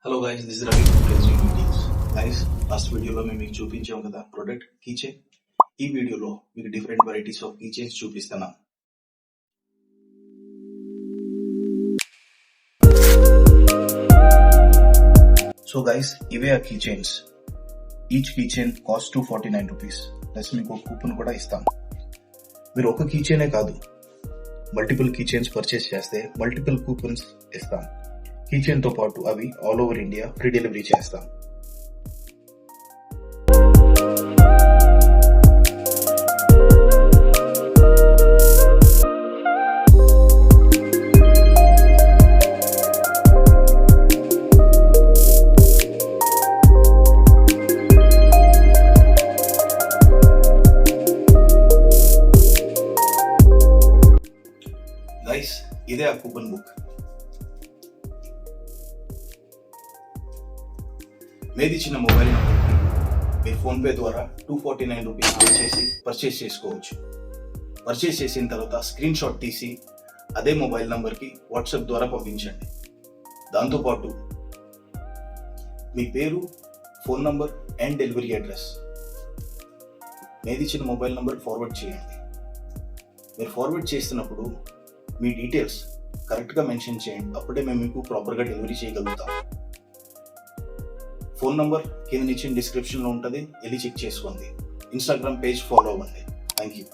Hello guys, this is Ravi from crazy meetings. Guys, last వీడియోలో మేము మీకు చూపించాం కదా ప్రొడక్ట్ కీచైన్. ఈ వీడియోలో మీకు డిఫరెంట్ వెరైటీస్ ఆఫ్ కీచైన్స్ చూపిస్తున్నాం. సో గైస్, ఇవే ఆ keychains. Each keychain cost 249 rupees. Plus మీకు ఒక కూపన్ కూడా ఇస్తాం. మీరు ఒక కీచైనే కాదు, మల్టిపుల్ కీచైన్స్ పర్చేస్ చేస్తే మల్టిపుల్ కూపన్స్ ఇస్తాం. కీచైన్ తో పాటు అవి all over India free delivery చేస్తాం. గైస్, ఇదే ఆ కూపన్ బుక్. మీదిచ్చిన మొబైల్ నంబర్కి మీరు ఫోన్పే ద్వారా 249 రూపీస్ పే చేసి పర్చేస్ చేసుకోవచ్చు. పర్చేస్ చేసిన తర్వాత స్క్రీన్ షాట్ తీసి అదే మొబైల్ నంబర్కి వాట్సాప్ ద్వారా పంపించండి. దాంతోపాటు మీ పేరు, phone number and delivery address మీదిచ్చిన మొబైల్ నంబర్ ఫార్వర్డ్ చేయండి. మీరు ఫార్వర్డ్ చేస్తున్నప్పుడు మీ డీటెయిల్స్ కరెక్ట్గా మెన్షన్ చేయండి. అప్పుడే మేము మీకు ప్రాపర్గా డెలివరీ చేయగలుగుతాం. ఫోన్ నంబర్ కింద ఇచ్చిన డిస్క్రిప్షన్లో ఉంటుంది, వెళ్ళి చెక్ చేసుకోండి. ఇన్స్టాగ్రామ్ పేజ్ ఫాలో అవ్వండి. Thank you.